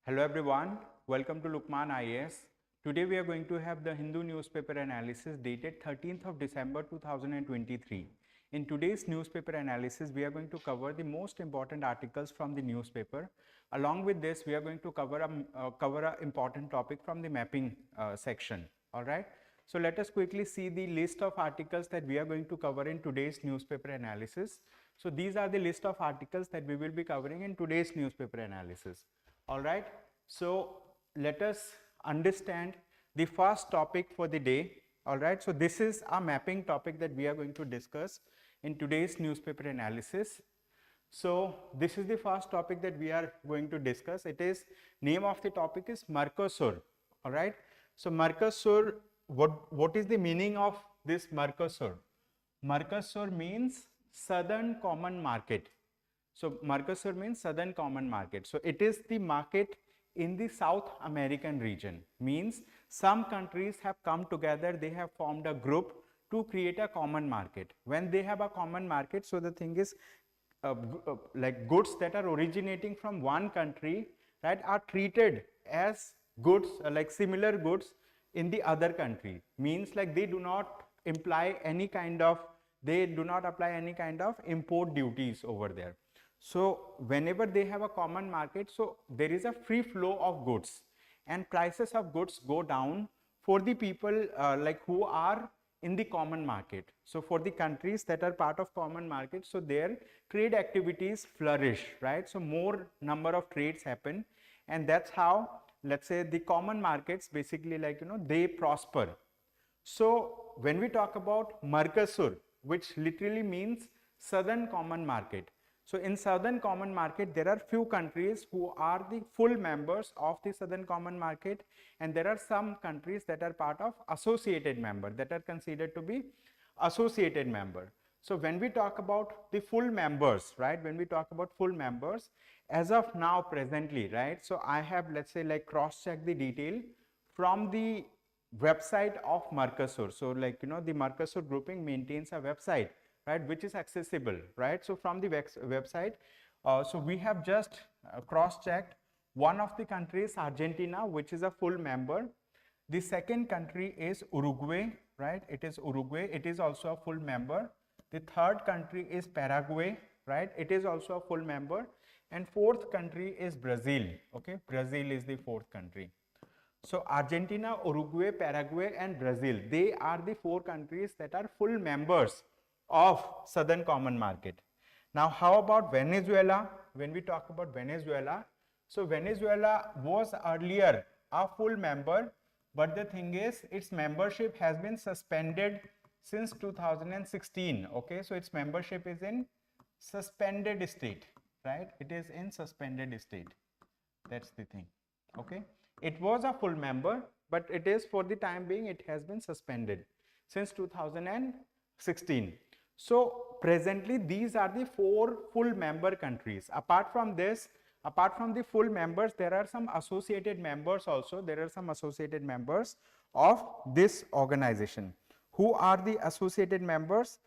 Hello everyone, welcome to Lukmaan IAS. Today we are going to have the Hindu newspaper analysis dated 13th of December 2023. In today's newspaper analysis, we are going to cover the most important articles from the newspaper. Along with this, we are going to cover a important topic from the mapping section. All right. So let us quickly see the list of articles that we are going to cover in today's newspaper analysis. So these are the list of articles that we will be covering in today's newspaper analysis. All right. So let us understand the first topic for the day. All right. So this is a mapping topic that we are going to discuss in today's newspaper analysis. So this is the first topic that we are going to discuss. It is, name of the topic is Mercosur. All right. So Mercosur, what is the meaning of this Mercosur? Mercosur means Southern Common Market. So Mercosur means Southern Common Market. So it is the market in the South American region. Means some countries have come together, they have formed a group to create a common market. When they have a common market, so the thing is like goods that are originating from one country, right, are treated as goods like similar goods in the other country. Means like they do not apply any kind of import duties over there. So whenever they have a common market, so there is a free flow of goods and prices of goods go down for the people like who are in the common market. So for the countries that are part of common market, so their trade activities flourish, right? So more number of trades happen, and that's how, let's say, the common markets basically, like, they prosper. So when we talk about Mercosur, which literally means Southern Common Market, so in Southern Common Market, there are few countries who are the full members of the Southern Common Market, and there are some countries that are part of associated member, that are considered to be associated member. So when we talk about the full members, right, when we talk about full members, as of now presently, right, so I have, let's say, like cross-checked the detail from the website of Mercosur. So like, the Mercosur grouping maintains a website, right, which is accessible, right? So from the website, so we have just cross-checked one of the countries, Argentina, which is a full member. The second country is Uruguay, right? It is Uruguay. It is also a full member. The third country is Paraguay, right? It is also a full member. And fourth country is Brazil. Okay, Brazil is the fourth country. So Argentina, Uruguay, Paraguay, and Brazil, they are the four countries that are full members of Southern Common Market. Now, how about Venezuela? When we talk about Venezuela, so Venezuela was earlier a full member, but the thing is, its membership has been suspended since 2016. Okay, so its membership is in suspended state, right? It is in suspended state. That's the thing. Okay, it was a full member, but it is, for the time being, it has been suspended since 2016. So presently these are the four full member countries. Apart from this, apart from the full members, there are some associated members also. There are some associated members of this organization. Who are the associated members?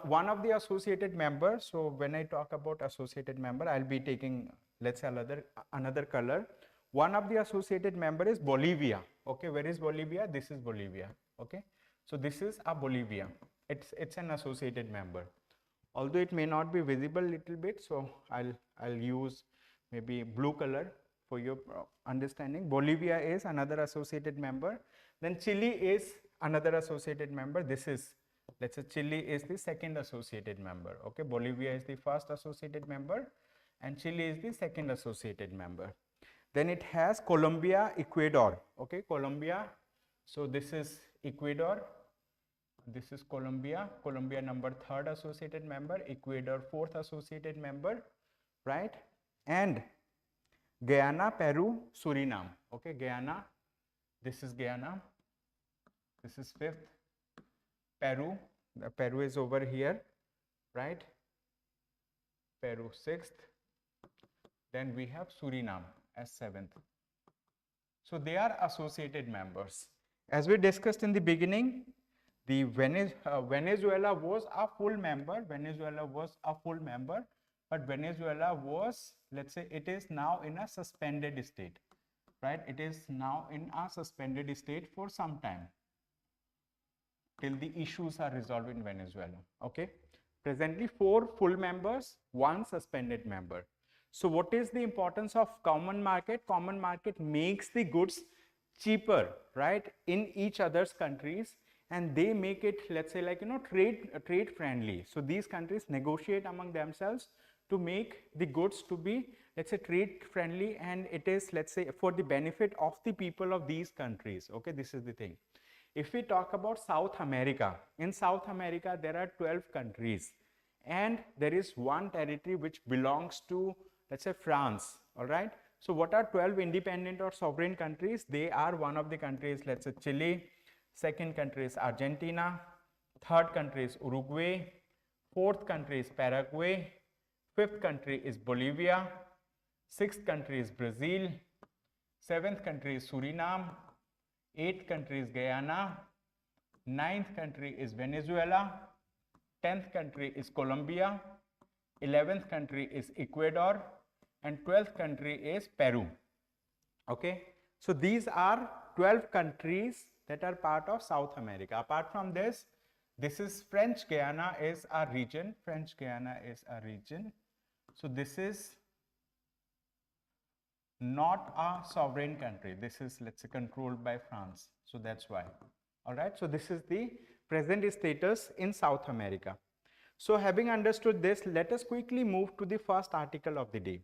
One of the associated members, so when I talk about associated member, I'll be taking, let's say, another color. One of the associated member is Bolivia. Okay, where is Bolivia? This is Bolivia. Okay, so this is a Bolivia. It's an associated member, although it may not be visible little bit, so I'll use maybe blue color for your understanding. Bolivia is another associated member. Then Chile is another associated member. This is, let's say, Chile is the second associated member. Okay, Bolivia is the first associated member and Chile is the second associated member. Then it has Colombia, Ecuador. Okay, Colombia, so this is Ecuador. This is Colombia. Colombia number third associated member, Ecuador fourth associated member, right? And Guyana, Peru, Suriname. Okay, Guyana, this is Guyana. This is fifth. Peru, Peru is over here, right? Peru sixth. Then we have Suriname as seventh. So they are associated members. As we discussed in the beginning, the Venezuela was a full member. Venezuela was a full member, but Venezuela was, let's say, it is now in a suspended state. right? It is now in a suspended state for some time till the issues are resolved in Venezuela. Okay, presently 4 full members, 1 suspended member. So what is the importance of common market? Common market makes the goods cheaper, right, in each other's countries, and they make it, let's say, like, trade friendly. So these countries negotiate among themselves to make the goods to be, let's say, trade friendly, and it is, let's say, for the benefit of the people of these countries. Okay, this is the thing. If we talk about South America, in South America there are 12 countries, and there is one territory which belongs to, let's say, France. All right, so what are 12 independent or sovereign countries? They are, one of the countries, let's say, Chile, second country is Argentina, third country is Uruguay, fourth country is Paraguay, fifth country is Bolivia, sixth country is Brazil, seventh country is Suriname, eighth country is Guyana, ninth country is Venezuela, 10th country is Colombia, 11th country is Ecuador, and 12th country is Peru. Okay, so these are 12 countries that are part of South America. Apart from this, this is French Guiana is a region. French Guiana is a region. So this is not a sovereign country. This is, let's say, controlled by France. So that's why. All right, so this is the present status in South America. So having understood this, let us quickly move to the first article of the day.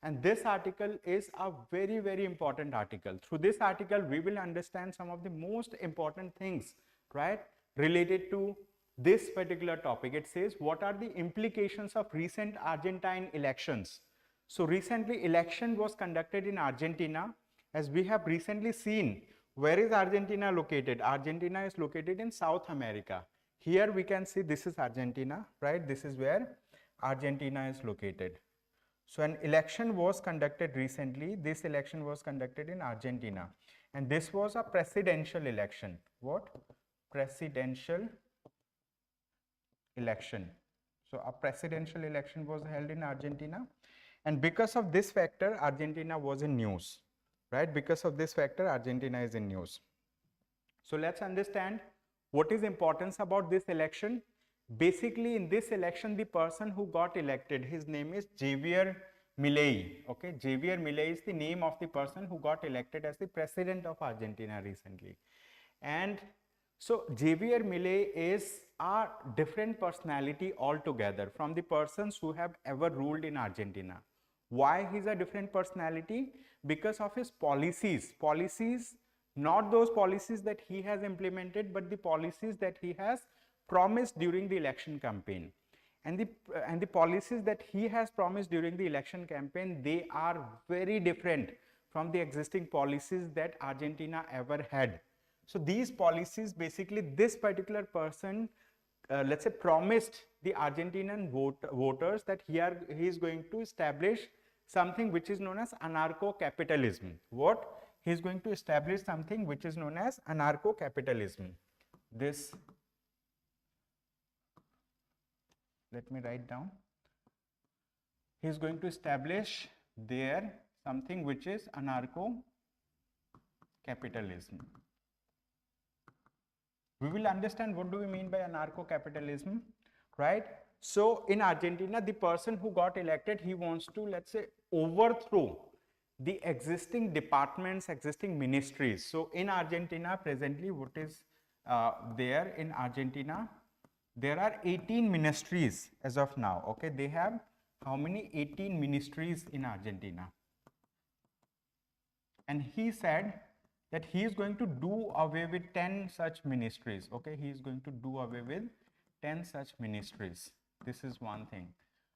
And this article is a very, very important article. Through this article, we will understand some of the most important things, right, related to this particular topic. It says, what are the implications of recent Argentine elections? So recently, election was conducted in Argentina. As we have recently seen, where is Argentina located? Argentina is located in South America. Here we can see this is Argentina, right? This is where Argentina is located. So an election was conducted recently. This election was conducted in Argentina, and this was a presidential election. What? Presidential election. So a presidential election was held in Argentina, and because of this factor, Argentina was in news, right? Because of this factor, Argentina is in news. So let's understand what is importance about this election. Basically, in this election, the person who got elected, his name is Javier Milei. Okay, Javier Milei is the name of the person who got elected as the president of Argentina recently. And so Javier Milei is a different personality altogether from the persons who have ever ruled in Argentina. Why he's a different personality? Because of his policies. Policies, not those policies that he has implemented, but the policies that he has promised during the election campaign. And the policies that he has promised during the election campaign, they are very different from the existing policies that Argentina ever had. So these policies, basically this particular person, let's say, promised the Argentinian voters that he is going to establish something which is known as anarcho-capitalism. What? He is going to establish something which is known as anarcho-capitalism. This, let me write down. He is going to establish there something which is anarcho-capitalism. We will understand what do we mean by anarcho-capitalism, right? So in Argentina, the person who got elected, he wants to, let's say, overthrow the existing departments, existing ministries. So in Argentina, presently, what is there in Argentina? There are 18 ministries as of now. Okay, they have how many? 18 ministries in Argentina. And he said that he is going to do away with 10 such ministries. Okay, he is going to do away with 10 such ministries. This is one thing.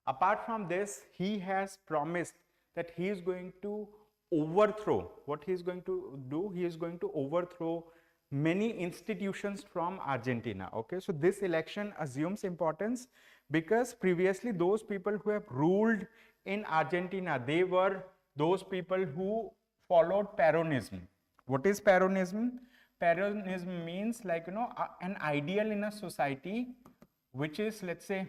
Apart from this, he has promised that he is going to overthrow. What he is going to do? He is going to overthrow many institutions from Argentina. Okay, so this election assumes importance because previously those people who have ruled in Argentina, they were those people who followed Peronism. What is Peronism? Peronism means, like, an ideal in a society which is, let's say,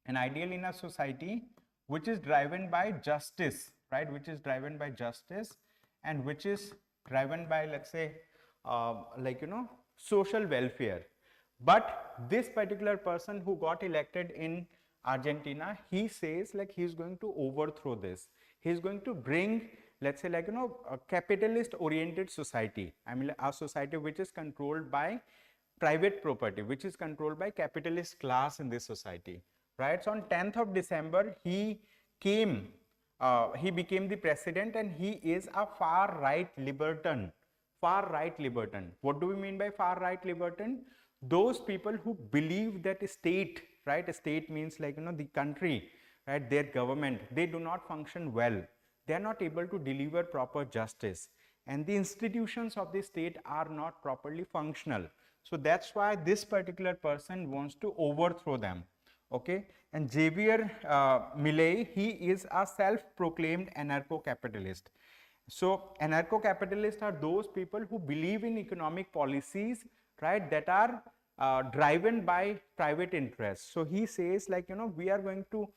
an ideal in a society which is driven by justice, right? Which is driven by justice, and which is driven by, let's say, social welfare. But this particular person who got elected in Argentina, he says like he's going to overthrow this. He's going to bring, let's say, a capitalist oriented society. I mean, a society which is controlled by private property, which is controlled by capitalist class in this society, right? So on 10th of December, he became the president, and he is a far right libertarian. Far right libertarian. What do we mean by far right libertarian? Those people who believe that a state, right? A state means like, the country, right? Their government, they do not function well. They are not able to deliver proper justice, and the institutions of the state are not properly functional. So that's why this particular person wants to overthrow them. Okay, and Javier Milei, he is a self-proclaimed anarcho-capitalist. So anarcho-capitalists are those people who believe in economic policies, right, that are driven by private interests. So he says like, we are going to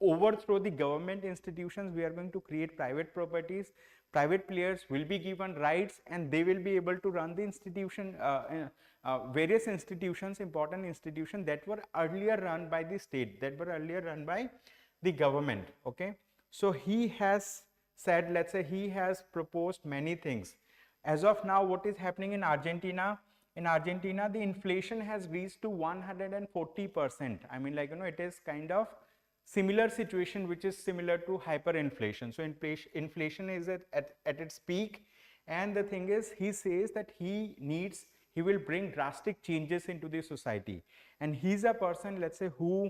overthrow the government institutions. We are going to create private properties. Private players will be given rights, and they will be able to run the institution, various institutions, important institutions that were earlier run by the state, that were earlier run by the government. Okay, so he has said, let's say, he has proposed many things. As of now, what is happening in Argentina? In Argentina, the inflation has reached to 140%. I mean, it is kind of similar situation which is similar to hyperinflation. So inflation is at its peak, and the thing is, he says that he will bring drastic changes into the society, and he's a person, let's say, who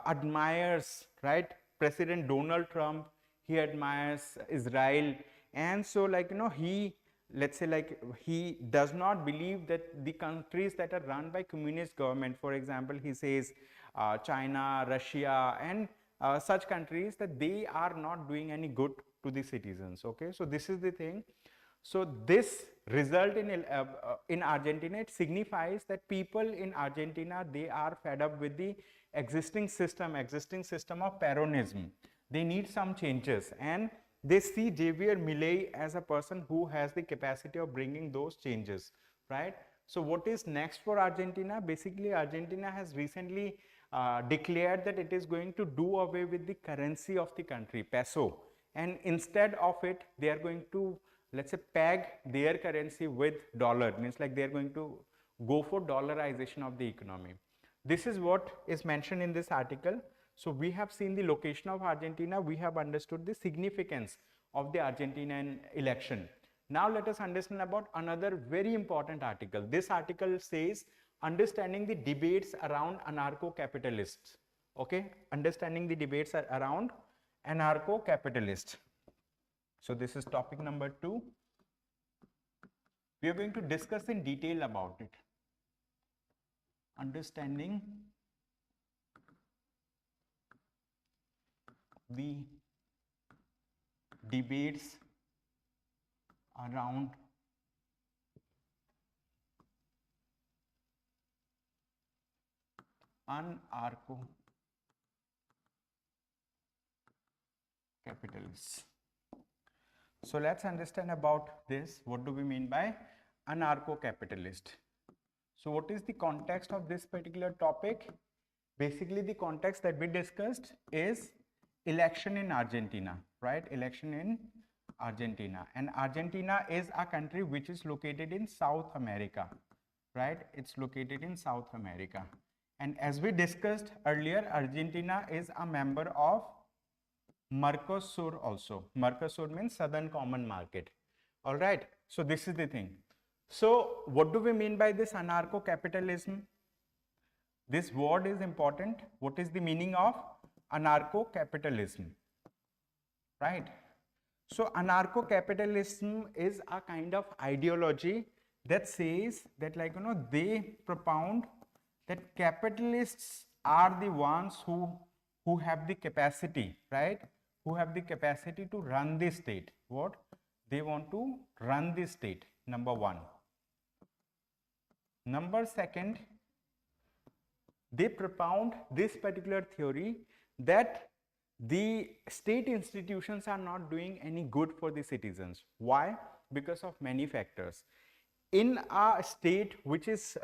admires, right, President Donald Trump. He admires Israel, and so he, let's say, he does not believe that the countries that are run by communist government, for example, he says China, Russia, and such countries, that they are not doing any good to the citizens. Okay, so this is the thing. So this result in Argentina, it signifies that people in Argentina, they are fed up with the existing system of Peronism. They need some changes, and they see Javier Milei as a person who has the capacity of bringing those changes, right? So what is next for Argentina? Basically, Argentina has recently declared that it is going to do away with the currency of the country, peso, and instead of it, they are going to, let's say, peg their currency with dollar. Means like they are going to go for dollarization of the economy. This is what is mentioned in this article. So we have seen the location of Argentina, we have understood the significance of the Argentinian election. Now let us understand about another very important article. This article says understanding the debates around anarcho-capitalists. Okay, understanding the debates around anarcho-capitalist. So this is topic number 2. We are going to discuss in detail about it. Understanding the debates around anarcho-capitalists. So let's understand about this. What do we mean by anarcho-capitalist? So what is the context of this particular topic? Basically, the context that we discussed is election in Argentina, right? Election in Argentina, and Argentina is a country which is located in South America, right? It's located in South America, and as we discussed earlier, Argentina is a member of Mercosur also. Mercosur means Southern Common Market. All right, so this is the thing. So what do we mean by this anarcho-capitalism? This word is important. What is the meaning of anarcho-capitalism? Right. So anarcho-capitalism is a kind of ideology that says that, they propound that capitalists are the ones who have the capacity, right? Who have the capacity to run the state. What? They want to run the state, number one. Number second, they propound this particular theory that the state institutions are not doing any good for the citizens. Why? Because of many factors. In a state which is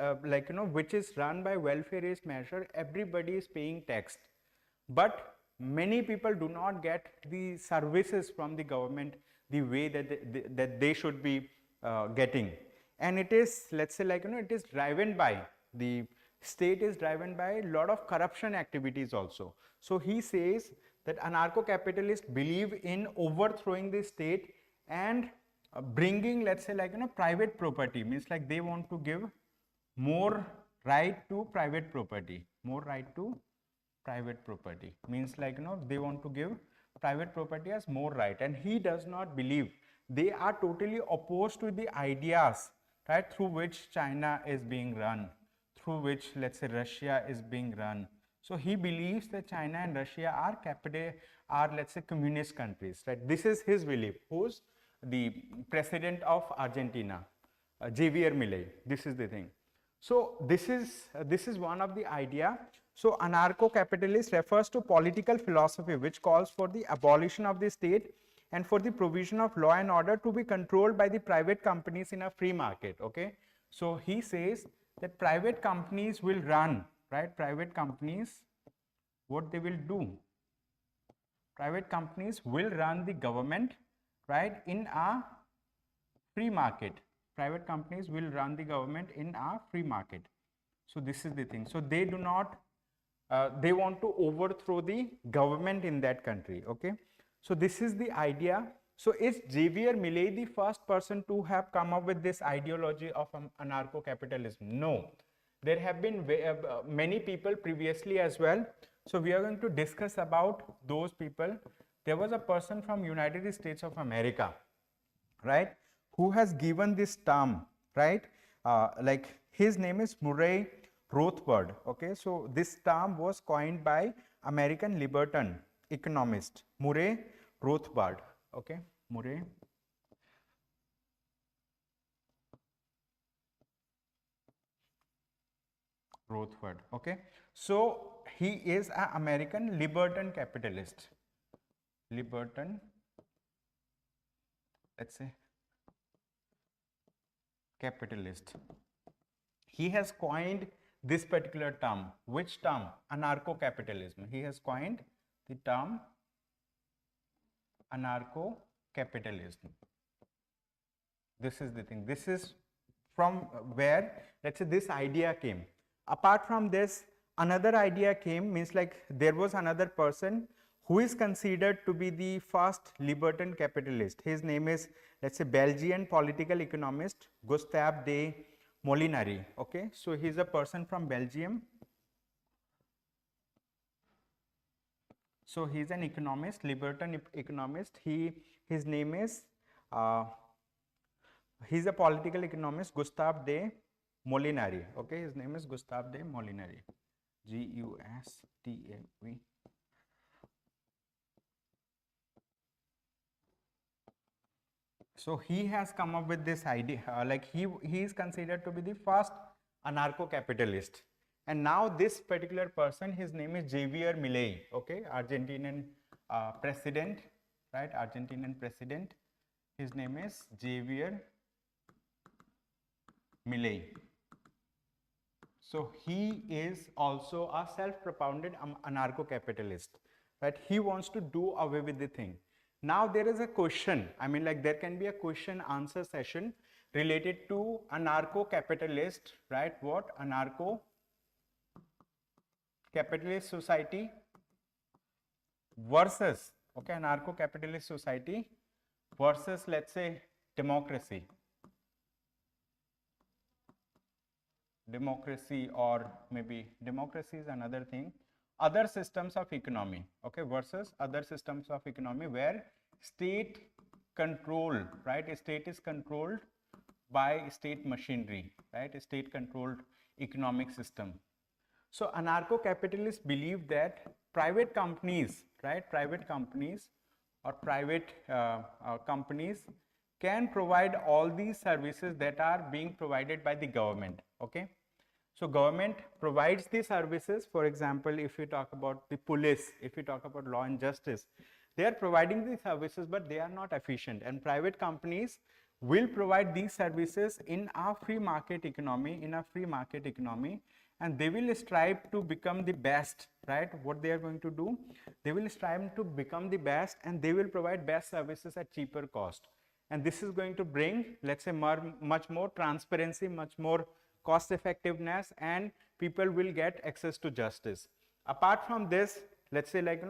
which is run by welfareist measure, everybody is paying tax, but many people do not get the services from the government the way that they should be getting, and it is, let's say, it is driven by, the state is driven by a lot of corruption activities also. So he says that anarcho-capitalists believe in overthrowing the state and bringing, let's say, private property, means like they want to give more right to private property, more right to private property, means like they want to give private property as more right, and he does not believe, they are totally opposed to the ideas, right, through which China is being run, through which, let's say, Russia is being run. So he believes that China and Russia are, let's say, communist countries, right? This is his belief. Who's the president of Argentina? Javier Milei. This is the thing. So this is one of the idea. So anarcho-capitalist refers to political philosophy which calls for the abolition of the state and for the provision of law and order to be controlled by the private companies in a free market. Okay. So he says that private companies will run, right? Private companies, what they will do? Private companies will run the government, right, in a free market. Private companies will run the government in a free market. So this is the thing. So they do not, they want to overthrow the government in that country. Okay. So this is the idea. So is Javier Milei the first person to have come up with this ideology of anarcho-capitalism? No. There have been many people previously as well. So we are going to discuss about those people. There was a person from United States of America, right, who has given this term, right, like his name is Murray Rothbard. Okay, so this term was coined by American libertarian economist Murray Rothbard. Okay, Murray Rothbard. Okay, so he is an American libertarian capitalist, libertarian, let's say, capitalist. He has coined this particular term. Which term? Anarcho-capitalism. He has coined the term anarcho-capitalism. This is the thing. This is from where, let's say, this idea came. Apart from this, another idea came, means like there was another person who is considered to be the first libertarian capitalist. His name is, let's say, Belgian political economist Gustave de Molinari. Okay, so he is a person from Belgium. So he is an economist, libertarian economist. His name is, he is a political economist, Gustave de Molinari. Okay, his name is Gustave de Molinari, G-U-S-T-A-V. So he has come up with this idea, like he is considered to be the first anarcho-capitalist. And now this particular person, his name is Javier Milei. Okay, Argentinian president, right? Argentinian president. His name is Javier Milei. So he is also a self-propounded anarcho-capitalist, right? He wants to do away with the thing. Now there is a question, I mean, like there can be a question answer session related to anarcho-capitalist, right? What? Anarcho-capitalist society versus, okay, anarcho-capitalist society versus, let's say, democracy. Democracy, or maybe democracy is another thing. Other systems of economy, okay, versus other systems of economy where state control, right? State is controlled by state machinery, right? State controlled economic system. So anarcho-capitalists believe that private companies, right? Private companies or private companies can provide all these services that are being provided by the government. Okay. So government provides the services. For example, if we talk about the police, if we talk about law and justice, they are providing these services, but they are not efficient. And private companies will provide these services in a free market economy, and they will strive to become the best, right? What they are going to do, they will strive to become the best, and they will provide best services at cheaper cost. And this is going to bring, let's say, much more transparency, much more cost effectiveness, and people will get access to justice. Apart from this, let's say, like,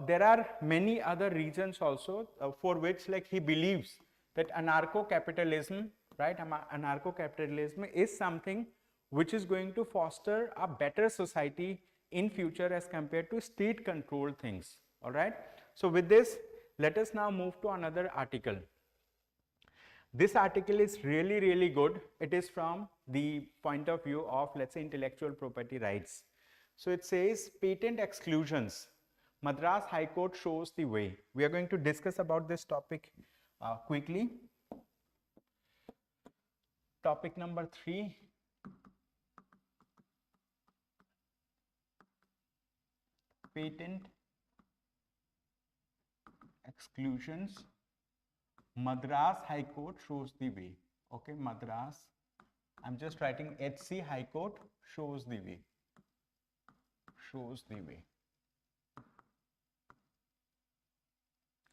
there are many other regions also for which, like, he believes that anarcho capitalism, right? Anarcho capitalism is something which is going to foster a better society in future as compared to state controlled things. All right. So with this, let us now move to another article. This article is really, really good. It is from the point of view of, let's say, intellectual property rights. So it says patent exclusions. Madras High Court shows the way. We are going to discuss about this topic quickly. Topic number 3. Patent exclusions. Madras High Court shows the way. Okay, Madras. I'm just writing HC High Court shows the way. Shows the way.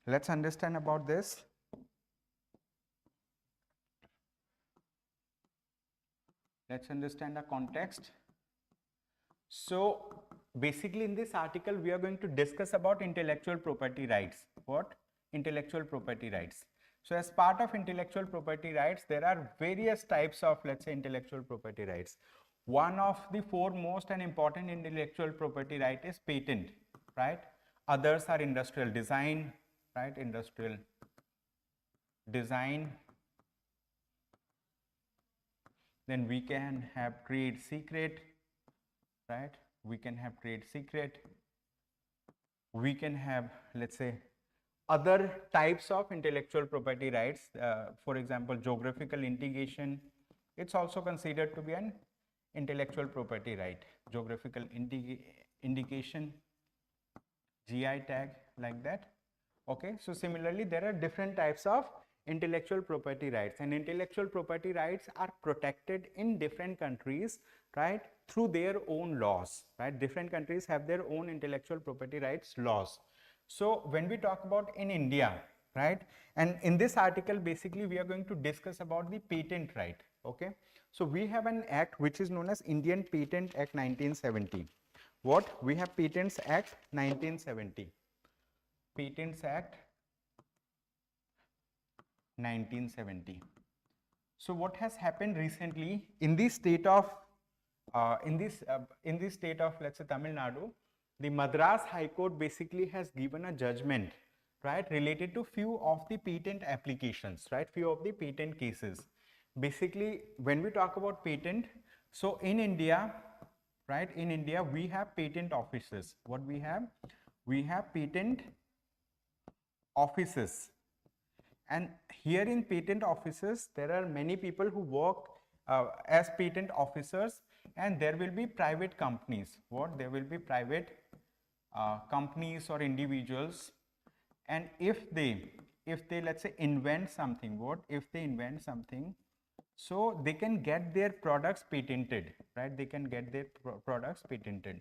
Let's understand about this. Let's understand the context. So basically in this article we are going to discuss about intellectual property rights. What? Intellectual property rights. So as part of intellectual property rights, there are various types of, let's say, intellectual property rights. One of the foremost and important intellectual property right is patent, right? Others are industrial design, right? Industrial design. Then we can have trade secret, right? We can have trade secret. We can have, let's say, other types of intellectual property rights. For example, geographical indication. It's also considered to be an intellectual property right. Geographical indication, GI tag, like that. Okay. So similarly, there are different types of intellectual property rights, and intellectual property rights are protected in different countries, right, through their own laws, right? Different countries have their own intellectual property rights laws. So when we talk about in India, right, and in this article basically we are going to discuss about the patent right. Okay. So we have an act which is known as Indian Patent Act 1970. What? We have Patents Act 1970. Patents Act 1970. So what has happened recently in the state of state of, let's say, Tamil Nadu, the Madras High Court basically has given a judgment, right, related to few of the patent applications, right, few of the patent cases. Basically, when we talk about patent, so in India, right, in India we have patent offices. What we have? We have patent offices. And here in patent offices, there are many people who work as patent officers, and there will be private companies. What? There will be private companies or individuals, and if they let's say invent something, what? If they invent something, so they can get their products patented, right? They can get their products patented.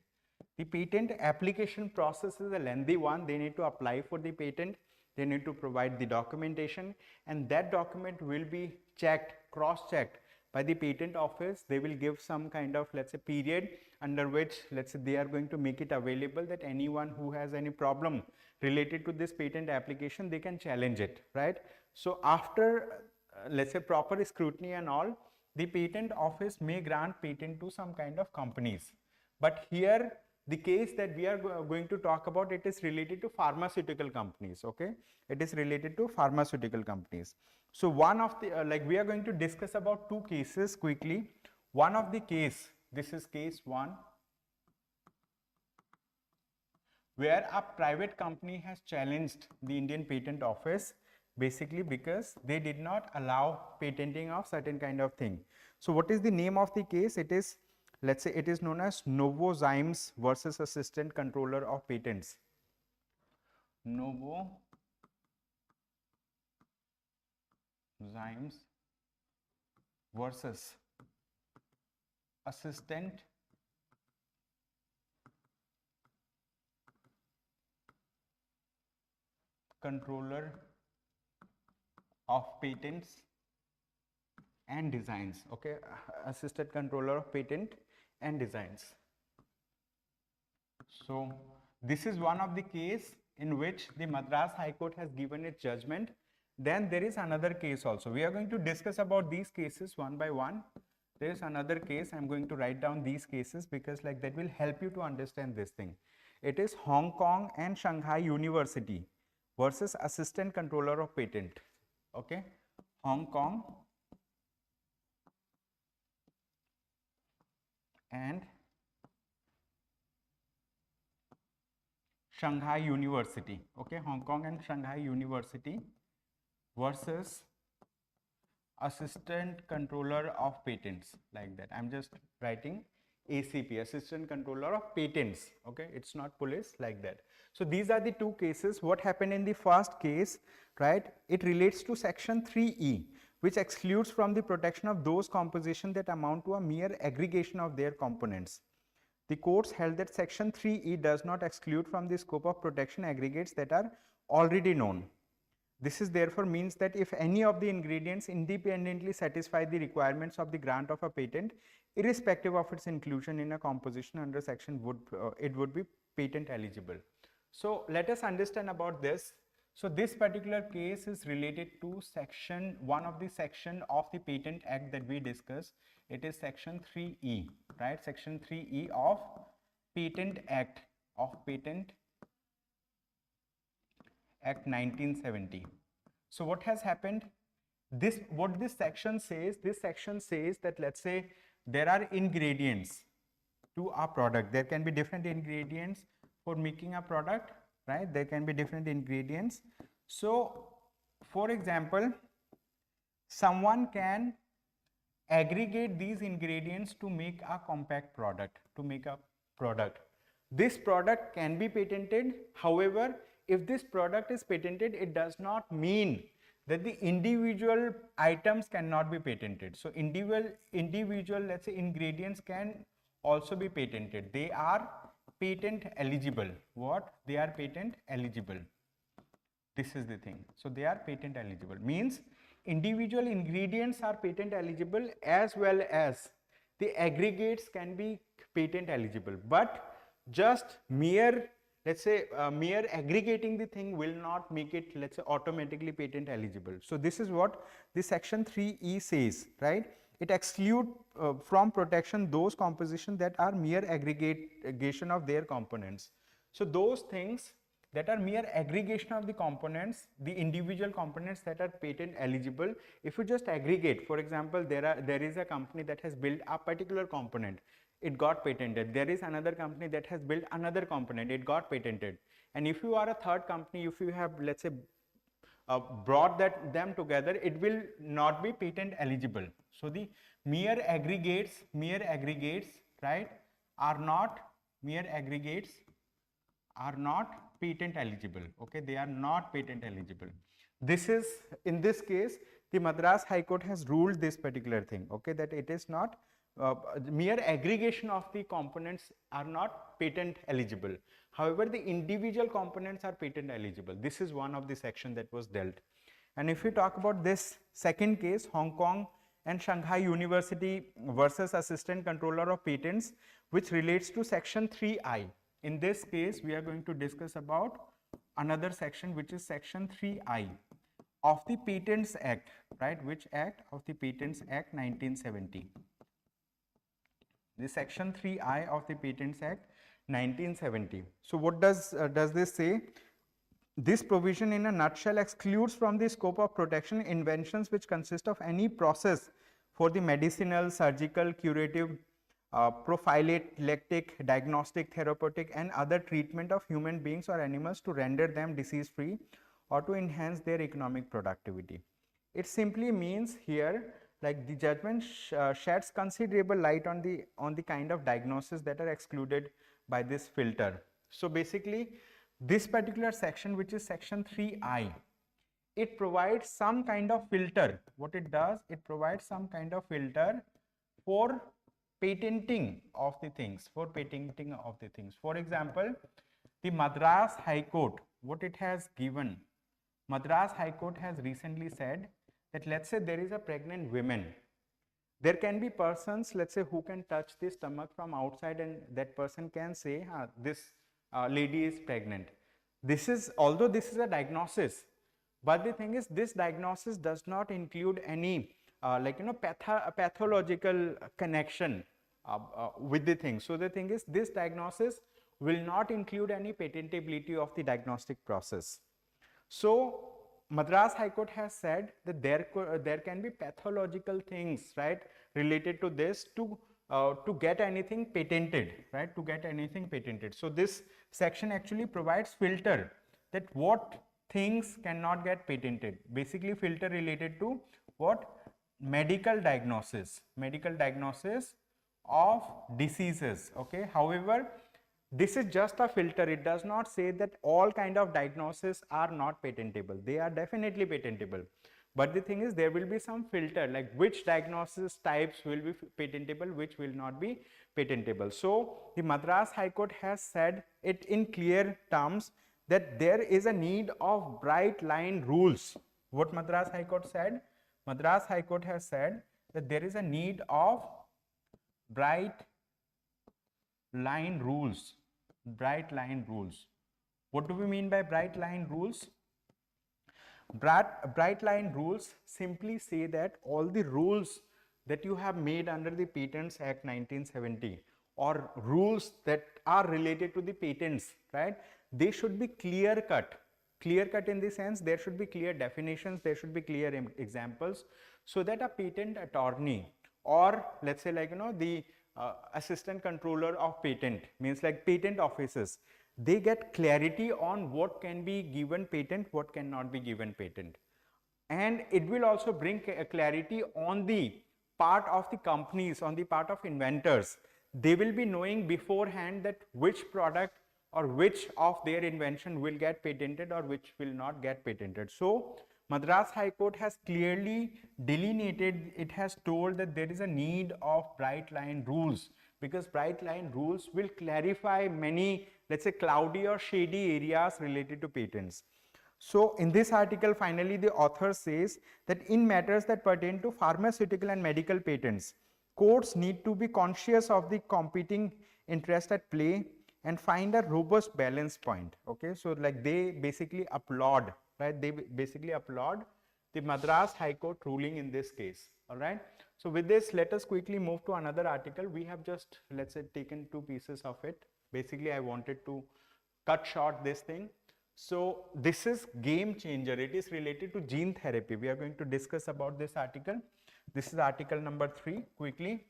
The patent application process is a lengthy one. They need to apply for the patent. They need to provide the documentation, and that document will be checked, cross-checked by the patent office. They will give some kind of, let's say, period under which, let's say, they are going to make it available that anyone who has any problem related to this patent application, they can challenge it, right? So after, let's say, proper scrutiny and all, the patent office may grant patent to some kind of companies. But here, the case that we are going to talk about, it is related to pharmaceutical companies. Okay, it is related to pharmaceutical companies. So one of the we are going to discuss about two cases quickly. One of the case, this is case 1, where a private company has challenged the Indian Patent Office basically because they did not allow patenting of certain kind of thing. So what is the name of the case? It is let's say it is known as Novozymes versus Assistant Controller of Patents. Novozymes versus Assistant Controller of Patents and Designs. Okay, Assistant Controller of Patent and Designs. So this is one of the case in which the Madras High Court has given its judgment. Then there is another case also. We are going to discuss about these cases one by one. There is another case. I'm going to write down these cases because like that will help you to understand this thing. It is Hong Kong and Shanghai University versus Assistant Controller of Patent. Okay, Hong Kong and Shanghai University. Okay, Hong Kong and Shanghai University versus Assistant Controller of Patents, like that. I'm just writing ACP, Assistant Controller of Patents. Okay, it's not police, like that. So these are the two cases. What happened in the first case, right? It relates to section 3E, which excludes from the protection of those compositions that amount to a mere aggregation of their components. The courts held that section 3E does not exclude from the scope of protection aggregates that are already known. This is therefore means that if any of the ingredients independently satisfy the requirements of the grant of a patent, irrespective of its inclusion in a composition under section, it would be patent eligible. So let us understand about this. So this particular case is related to section, one of the section of the Patent Act that we discussed. It is section 3E, right? Section 3E of Patent Act, Act 1970. So what has happened? What this section says that let's say there are ingredients to a product. There can be different ingredients for making a product, right? There can be different ingredients. So for example, someone can aggregate these ingredients to make a compact product, This product can be patented. However, if this product is patented, it does not mean that the individual items cannot be patented. So individual, let's say, ingredients can also be patented. They are patent eligible. What? They are patent eligible. This is the thing. So they are patent eligible. Means individual ingredients are patent eligible as well as the aggregates can be patent eligible. But just mere, let's say, mere aggregating the thing will not make it, let's say, automatically patent eligible. So this is what the section 3E says, right? It excludes from protection those compositions that are mere aggregation of their components. So those things that are mere aggregation of the components, the individual components that are patent eligible, if you just aggregate, for example, there is a company that has built a particular component, it got patented. There is another company that has built another component, it got patented. And if you are a third company, if you have, let's say, brought them together, it will not be patent eligible. So the mere aggregates, right, are not patent eligible. Okay, they are not patent eligible. This is, in this case, the Madras High Court has ruled this particular thing, okay, that it is not mere aggregation of the components are not patent eligible. However, the individual components are patent eligible. This is one of the section that was dealt. And if we talk about this second case, Hong Kong and Shanghai University versus Assistant Controller of Patents, which relates to section 3I. In this case, we are going to discuss about another section, which is section 3I of the Patents Act, right? Which act? Of the Patents Act 1970. The section 3I of the Patents Act 1970. So what does this say? This provision in a nutshell excludes from the scope of protection inventions which consist of any process for the medicinal, surgical, curative, prophylactic, diagnostic, therapeutic and other treatment of human beings or animals to render them disease free or to enhance their economic productivity. It simply means here like the judgment sheds considerable light on the kind of diagnosis that are excluded by this filter. So basically, this particular section, which is section 3I, it provides some kind of filter. What it does, it provides some kind of filter for patenting of the things, For example, the Madras High Court, what it has given, Madras High Court has recently said that, let's say there is a pregnant woman. There can be persons, let's say, who can touch the stomach from outside, and that person can say, this lady is pregnant. Although this is a diagnosis, but the thing is, this diagnosis does not include any pathological connection with the thing. So the thing is, this diagnosis will not include any patentability of the diagnostic process. So Madras High Court has said that there can be pathological things, right, related to this to get anything patented, right, to get anything patented. So this section actually provides filter that what things cannot get patented. Basically, filter related to what? Medical diagnosis of diseases. Okay. However, this is just a filter. It does not say that all kind of diagnoses are not patentable. They are definitely patentable. But the thing is, there will be some filter, like which diagnosis types will be patentable, which will not be patentable. So the Madras High Court has said it in clear terms that there is a need of bright line rules. What Madras High Court said? Madras High Court has said that there is a need of bright line rules. What do we mean by bright line rules? Bright line rules simply say that all the rules that you have made under the Patents Act 1970, or rules that are related to the patents, right, they should be clear cut in the sense there should be clear definitions, there should be clear examples, so that a patent attorney, or let's say the assistant controller of patent, means like patent offices, they get clarity on what can be given patent, what cannot be given patent. And it will also bring clarity on the part of the companies, on the part of inventors. They will be knowing beforehand that which product or which of their invention will get patented or which will not get patented. So Madras High Court has clearly delineated, it has told that there is a need of bright line rules, because bright line rules will clarify many, let's say, cloudy or shady areas related to patents. So in this article, finally, the author says that in matters that pertain to pharmaceutical and medical patents, courts need to be conscious of the competing interest at play and find a robust balance point. Okay, so like they basically applaud, right? They basically applaud the Madras High Court ruling in this case. All right. So with this, let us quickly move to another article. We have just, let's say, taken two pieces of it. Basically, I wanted to cut short this thing. So this is game changer. It is related to gene therapy. We are going to discuss about this article. This is article number 3. Quickly,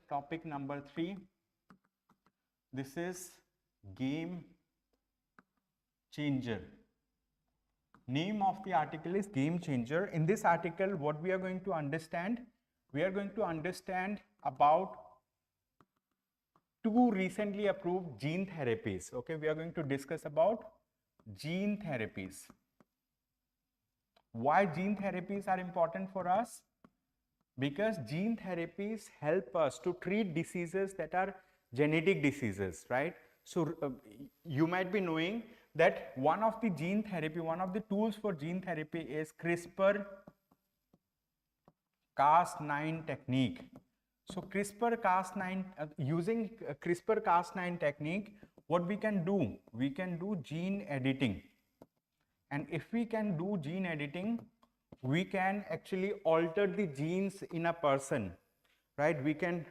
topic number 3. This is game changer. Name of the article is game changer. In this article, what we are going to understand, we are going to understand about 2 recently approved gene therapies. Okay, we are going to discuss about gene therapies. Why gene therapies are important for us? Because gene therapies help us to treat diseases that are genetic diseases, right? So you might be knowing that one of the gene therapy, one of the tools for gene therapy is CRISPR-Cas9 technique. So CRISPR-Cas9, using CRISPR-Cas9 technique, what we can do gene editing. And if we can do gene editing, we can actually alter the genes in a person, right? We can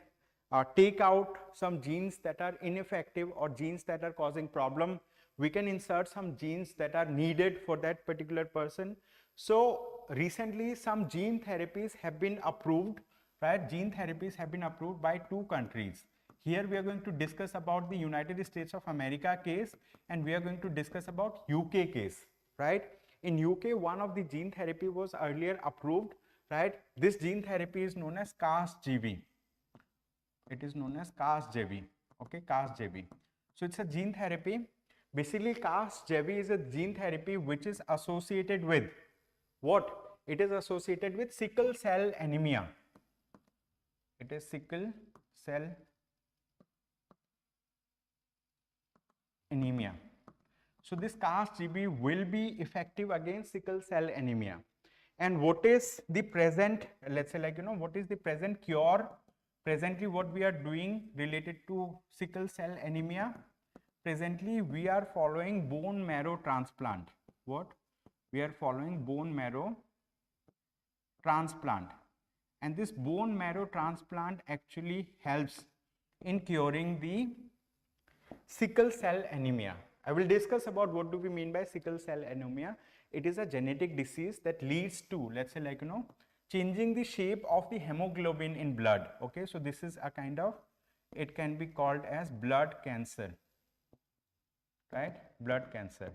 take out some genes that are ineffective or genes that are causing problem. We can insert some genes that are needed for that particular person. So recently some gene therapies have been approved, right? Gene therapies have been approved by 2 countries. Here we are going to discuss about the United States of America case, and we are going to discuss about UK case, right? In UK, one of the gene therapy was earlier approved right? This gene therapy is known as Cas-JV. It is known as Cas-JV. Okay, Cas-JV. So it's a gene therapy. Basically, Cas-JV is a gene therapy which is associated with what? It is associated with sickle cell anemia. It is sickle cell anemia. So this Cas-JV will be effective against sickle cell anemia. And what is the present, let's say, like, what is the present cure? Presently, what we are doing related to sickle cell anemia? Presently, we are following bone marrow transplant. What? We are following bone marrow transplant. And this bone marrow transplant actually helps in curing the sickle cell anemia. I will discuss about what do we mean by sickle cell anemia. It is a genetic disease that leads to, let's say, like, changing the shape of the hemoglobin in blood. Okay, so this is a kind of, it can be called as blood cancer, right? Blood cancer.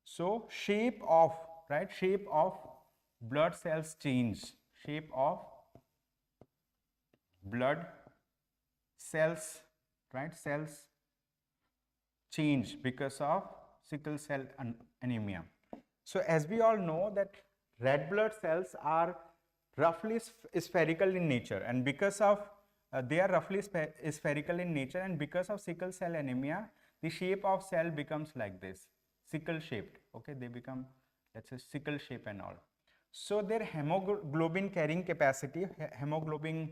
So shape of, right, shape of blood cells change, shape of blood cells, right, cells change because of sickle cell anemia. So as we all know that red blood cells are roughly spherical in nature, and because of they are roughly spherical in nature, and because of sickle cell anemia, the shape of cell becomes like this, sickle shaped. Okay, they become, let's say, sickle shape and all. So their hemoglobin carrying capacity, hemoglobin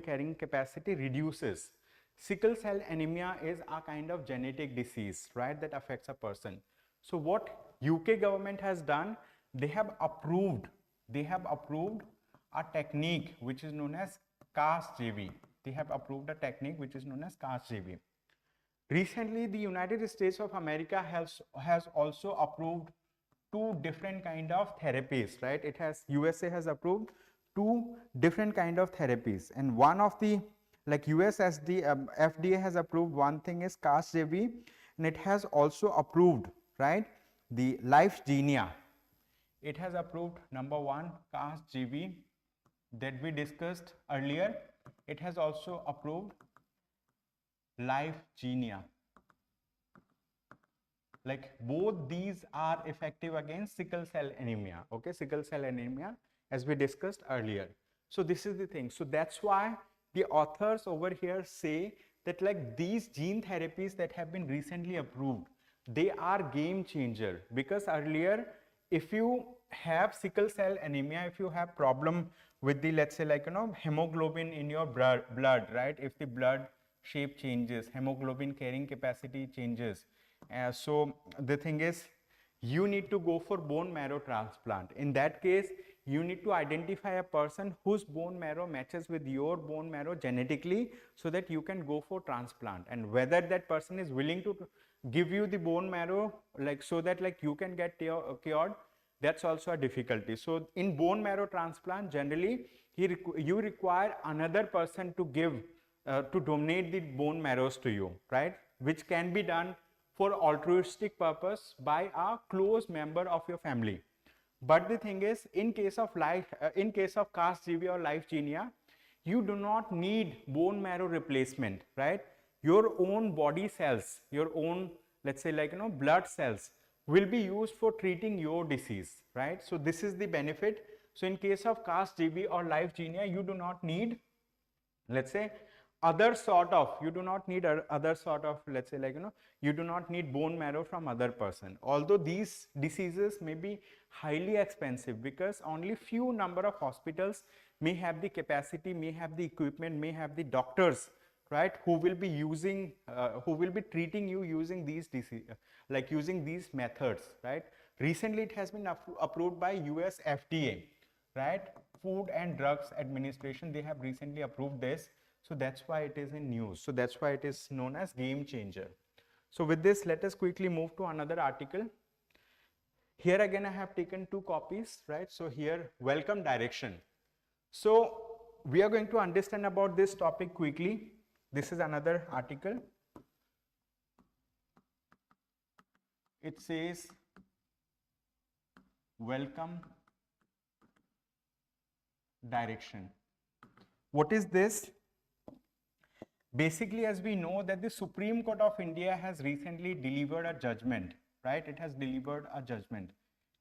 carrying capacity reduces. Sickle cell anemia is a kind of genetic disease, right, that affects a person. So what UK government has done, they have approved a technique which is known as Cas-JV. They have approved a technique which is known as Cas-JV. Recently, the United States of America has also approved two different kind of therapies, right? It has, USA has approved two different kind of therapies, and one of the, like, FDA has approved one thing is Cas-JV, and it has also approved, right, the Lyfgenia. It has approved number one Cas-JV that we discussed earlier. It has also approved Lyfgenia. Like, both these are effective against sickle cell anemia. Okay, sickle cell anemia, as we discussed earlier. So this is the thing. So that's why the authors over here say that, like, these gene therapies that have been recently approved, they are game changer, because earlier, if you have sickle cell anemia, if you have problem with the, let's say, like, hemoglobin in your blood, right, if the blood shape changes, hemoglobin carrying capacity changes, so the thing is, you need to go for bone marrow transplant. In that case, you need to identify a person whose bone marrow matches with your bone marrow genetically, so that you can go for transplant. And whether that person is willing to give you the bone marrow, like, so that, like, you can get cured, that's also a difficulty. So in bone marrow transplant, generally you require another person to give to donate the bone marrows to you, right, which can be done for altruistic purpose by a close member of your family. But the thing is, in case of Cas-JV or Lyfgenia, you do not need bone marrow replacement, right? Your own body cells, your own, let's say, like, blood cells will be used for treating your disease, right? So this is the benefit. So in case of Cas-JV or Lyfgenia, you do not need, let's say, you do not need other sort of, let's say, like, you do not need bone marrow from other person. Although these diseases may be highly expensive, because only few number of hospitals may have the capacity, may have the equipment, may have the doctors, right, who will be using, who will be treating you using these using these methods, right? Recently, it has been approved by US FDA, right? Food and Drugs Administration, they have recently approved this. So that's why it is in news. So that's why it is known as game changer. So with this, let us quickly move to another article. Here again, I have taken two copies, right? So here, welcome direction. So we are going to understand about this topic quickly. This is another article. It says, welcome direction. What is this? Basically, as we know that the Supreme Court of India has recently delivered a judgment, right? It has delivered a judgment,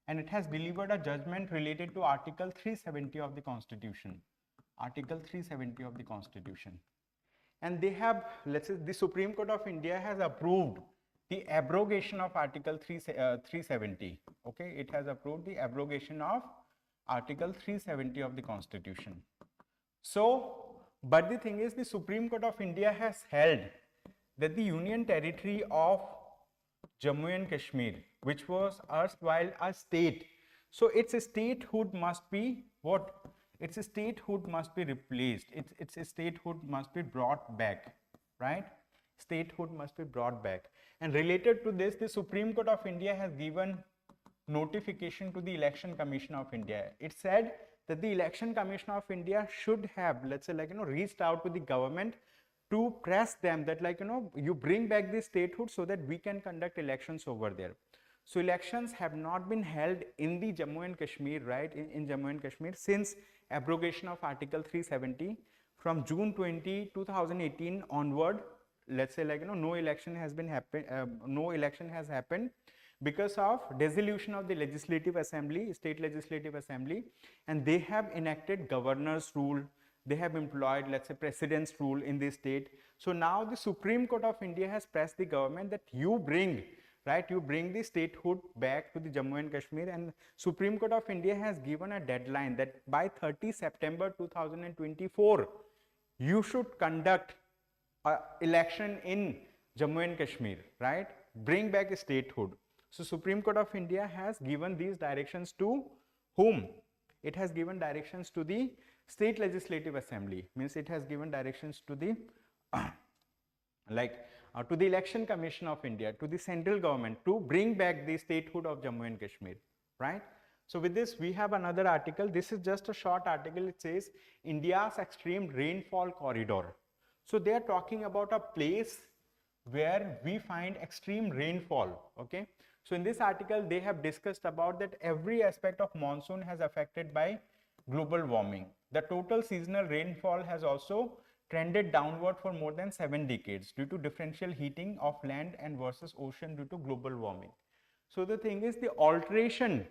and it has delivered a judgment related to Article 370 of the Constitution. Article 370 of the Constitution. And they have, let's say, the Supreme Court of India has approved the abrogation of Article 370. Okay, it has approved the abrogation of Article 370 of the Constitution. So, but the thing is, the Supreme Court of India has held that the Union Territory of Jammu and Kashmir, which was erstwhile a state, so its statehood must be what? Its statehood must be replaced. Its statehood must be brought back, right? Statehood must be brought back. And related to this, the Supreme Court of India has given notification to the Election Commission of India. It said that the Election Commission of India should have, let's say, reached out to the government to press them that, you bring back the statehood so that we can conduct elections over there. So elections have not been held in the Jammu and Kashmir, right? In Jammu and Kashmir since abrogation of Article 370 from June 2018 onward. Let's say, no election has been no election has happened because of dissolution of the Legislative Assembly, State Legislative Assembly, and they have enacted governor's rule. They have employed, let's say, president's rule in the state. So now the Supreme Court of India has pressed the government that you bring, right, you bring the statehood back to the Jammu and Kashmir, and Supreme Court of India has given a deadline that by 30 September 2024, you should conduct an election in Jammu and Kashmir, right, bring back statehood. So Supreme Court of India has given these directions to whom? It has given directions to the State Legislative Assembly, means it has given directions to the to the Election Commission of India, to the central government to bring back the statehood of Jammu and Kashmir, right? So with this, we have another article. This is just a short article. It says India's extreme rainfall corridor. So they are talking about a place where we find extreme rainfall, okay? So in this article, they have discussed about that every aspect of monsoon has affected by global warming. The total seasonal rainfall has also trended downward for more than 7 decades due to differential heating of land and versus ocean due to global warming. So the thing is, the alteration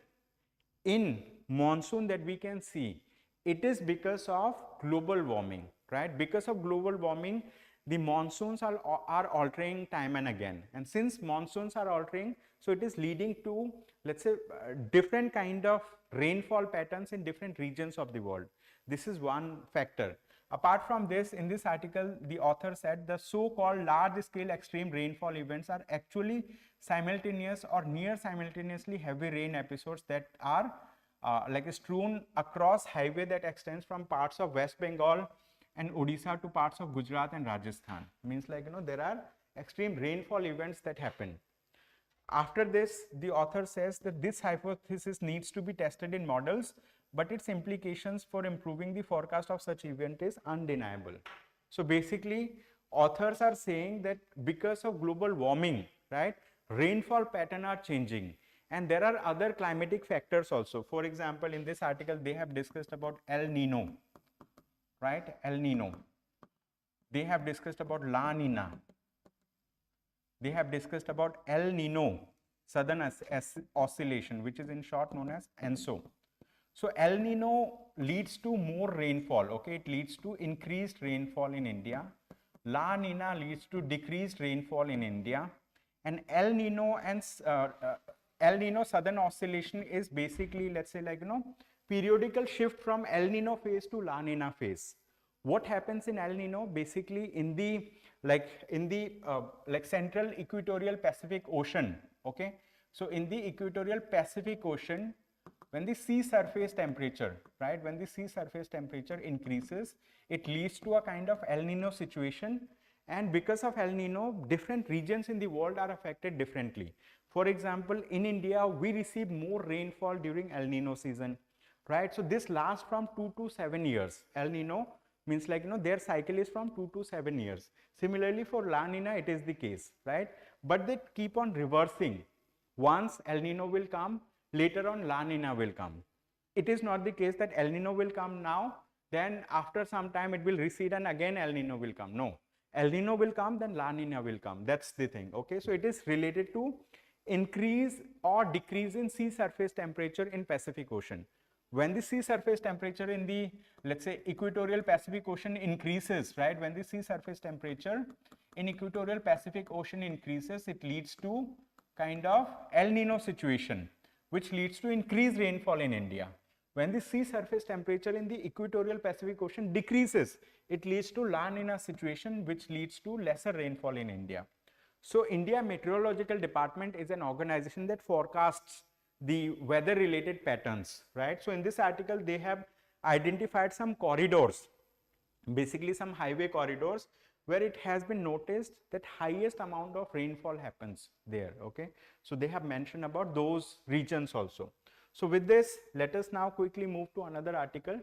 in monsoon that we can see, it is because of global warming, right? Because of global warming, the monsoons are altering time and again. And since monsoons are altering, so it is leading to, let's say, different kind of rainfall patterns in different regions of the world. This is one factor. Apart from this, in this article, the author said the so-called large-scale extreme rainfall events are actually simultaneous or near simultaneously heavy rain episodes that are strewn across highway that extends from parts of West Bengal and Odisha to parts of Gujarat and Rajasthan. Means there are extreme rainfall events that happen. After this, the author says that this hypothesis needs to be tested in models, but its implications for improving the forecast of such event is undeniable. So basically, authors are saying that because of global warming, right, rainfall pattern are changing, and there are other climatic factors also. For example, in this article, they have discussed about El Nino, right, El Nino. They have discussed about La Nina. They have discussed about El Nino, Southern Oscillation, which is in short known as ENSO. So El Nino leads to more rainfall, okay, it leads to increased rainfall in India. La Nina leads to decreased rainfall in India. And El Nino Southern Oscillation is basically, let's say, periodical shift from El Nino phase to La Nina phase. What happens in El Nino? Basically in the central equatorial Pacific Ocean, okay? So in the equatorial Pacific Ocean, when the sea surface temperature, right, when the sea surface temperature increases, it leads to a kind of El Nino situation. And because of El Nino, different regions in the world are affected differently. For example, in India, we receive more rainfall during El Nino season, right? So this lasts from 2 to 7 years. El Nino means their cycle is from 2 to 7 years. Similarly, for La Nina, it is the case, right? But they keep on reversing. Once El Nino will come, later on La Nina will come. It is not the case that El Nino will come now then after some time it will recede and again El Nino will come. No, El Nino will come, then La Nina will come. That's the thing. Okay, so it is related to increase or decrease in sea surface temperature in Pacific Ocean. When the sea surface temperature in the, let's say, equatorial Pacific Ocean increases, right? When the sea surface temperature in equatorial Pacific Ocean increases, it leads to kind of El Nino situation, which leads to increased rainfall in India. When the sea surface temperature in the equatorial Pacific Ocean decreases, it leads to La Nina situation, which leads to lesser rainfall in India. So India Meteorological Department is an organization that forecasts the weather related patterns, right? So in this article, they have identified some corridors, basically some highway corridors, where it has been noticed that highest amount of rainfall happens there. Okay, so they have mentioned about those regions also. So with this, let us now quickly move to another article.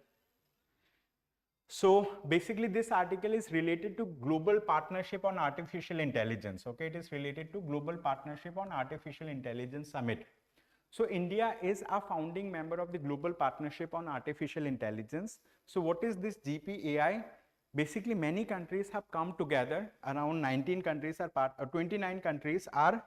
So basically this article is related to Global Partnership on Artificial Intelligence. Okay, it is related to Global Partnership on Artificial Intelligence Summit. So India is a founding member of the Global Partnership on Artificial Intelligence. So what is this GPAI? Basically many countries have come together, around 19 countries are 29 countries are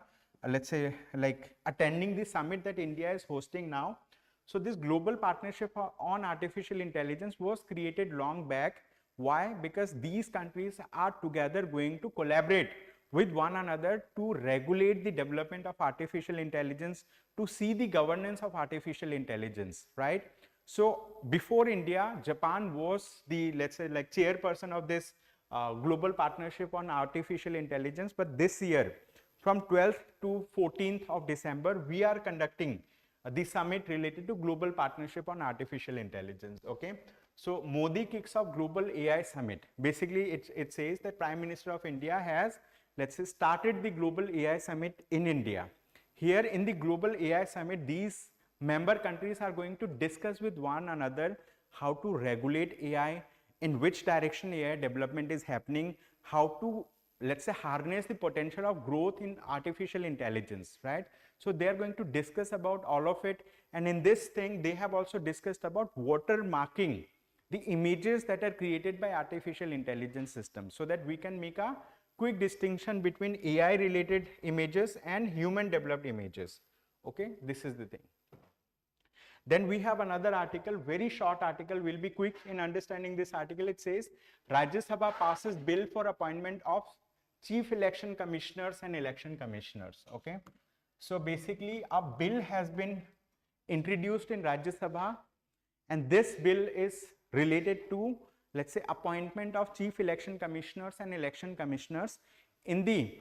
let's say like attending the summit that India is hosting now. So this Global Partnership on Artificial Intelligence was created long back. Why? Because these countries are together going to collaborate with one another to regulate the development of artificial intelligence, to see the governance of artificial intelligence, right? So before India, Japan was the, let's say, like chairperson of this Global Partnership on Artificial Intelligence. But this year, from 12th to 14th of December, we are conducting the summit related to Global Partnership on Artificial Intelligence. Okay, so Modi kicks off Global AI Summit. Basically, it says that Prime Minister of India has, let's say, started the Global AI Summit in India. Here in the Global AI Summit, these member countries are going to discuss with one another how to regulate AI, in which direction AI development is happening, how to, let's say, harness the potential of growth in artificial intelligence, right? So they are going to discuss about all of it. And in this thing, they have also discussed about watermarking the images that are created by artificial intelligence systems, so that we can make a quick distinction between AI related images and human developed images. Okay, this is the thing. Then we have another article, very short article, will be quick in understanding this article. It says Rajya Sabha passes bill for appointment of chief election commissioners and election commissioners. Okay, so basically a bill has been introduced in Rajya Sabha, and this bill is related to, let's say, appointment of chief election commissioners and election commissioners in the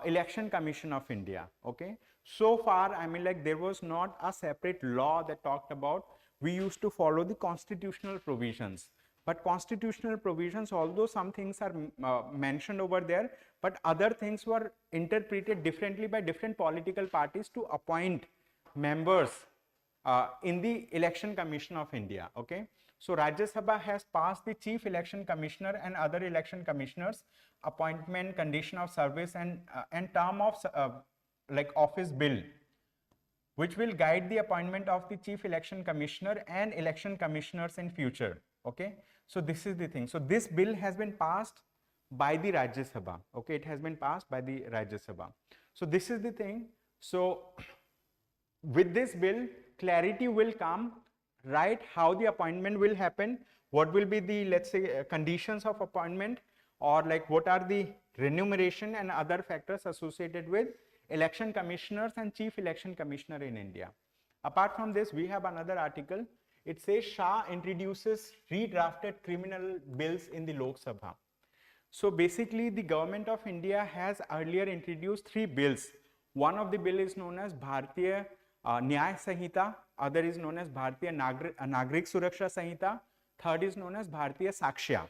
Election Commission of India. Okay, so far, I mean, like, there was not a separate law that talked about. We used to follow the constitutional provisions, but constitutional provisions, although some things are mentioned over there, but other things were interpreted differently by different political parties to appoint members in the Election Commission of India. Okay, so Rajya Sabha has passed the Chief Election Commissioner and other election commissioners appointment, condition of service, and term of like office bill, which will guide the appointment of the Chief Election Commissioner and election commissioners in future. Okay, so this is the thing. So this bill has been passed by the Rajya Sabha. Okay, it has been passed by the Rajya Sabha. So this is the thing. So with this bill, clarity will come, right? How the appointment will happen, what will be the, let's say, conditions of appointment, or like what are the remuneration and other factors associated with election commissioners and chief election commissioner in India. Apart from this, we have another article. It says Shah introduces redrafted criminal bills in the Lok Sabha. So basically, the government of India has earlier introduced 3 bills. One of the bill is known as Bharatiya Nyaya Sanhita, other is known as Bharatiya Nagrik Suraksha Sanhita, third is known as Bharatiya Sakshya.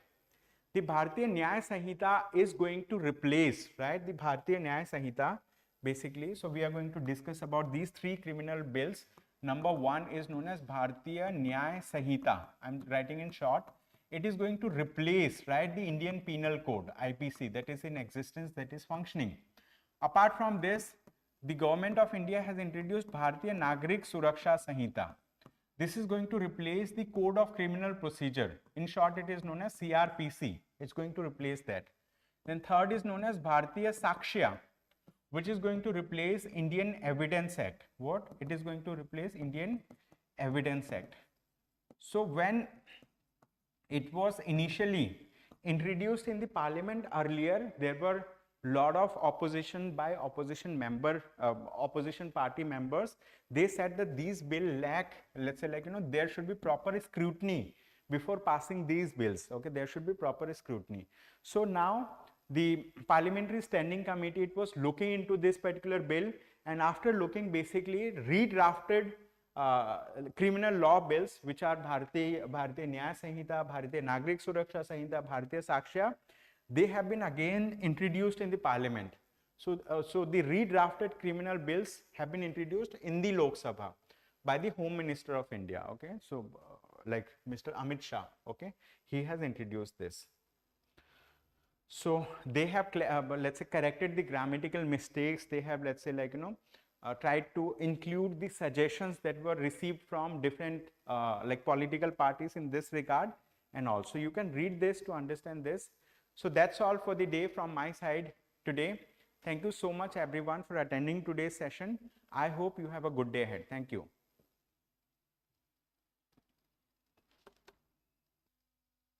The Bharatiya Nyaya Sanhita is going to replace, right, the Bharatiya Nyaya Sanhita basically. So we are going to discuss about these 3 criminal bills. Number 1 is known as Bharatiya Nyaya Sanhita. I'm writing in short. It is going to replace, right, the Indian Penal Code, IPC, that is in existence, that is functioning. Apart from this, the government of India has introduced Bharatiya Nagrik Suraksha Sanhita. This is going to replace the Code of Criminal Procedure. In short, it is known as CRPC. It's going to replace that. Then third is known as Bharatiya Sakshya, which is going to replace Indian Evidence Act. What? It is going to replace Indian Evidence Act. So when it was initially introduced in the parliament earlier, there were lot of opposition by opposition party members. They said that these bill lack, let's say, like, there should be proper scrutiny before passing these bills. Okay, there should be proper scrutiny. So now the Parliamentary Standing Committee, it was looking into this particular bill, and after looking, basically redrafted criminal law bills, which are Bharatiya Nyaya Sanhita, Bharatiya Nagrik Suraksha Sanhita, Bharatiya Sakshya. They have been again introduced in the parliament. So the redrafted criminal bills have been introduced in the Lok Sabha by the Home Minister of India. Okay, so like Mr. Amit Shah. Okay, he has introduced this. So they have let's say corrected the grammatical mistakes. They have, let's say, like, tried to include the suggestions that were received from different like political parties in this regard, and also you can read this to understand this. So that's all for the day from my side today. Thank you so much everyone for attending today's session. I hope you have a good day ahead. Thank you.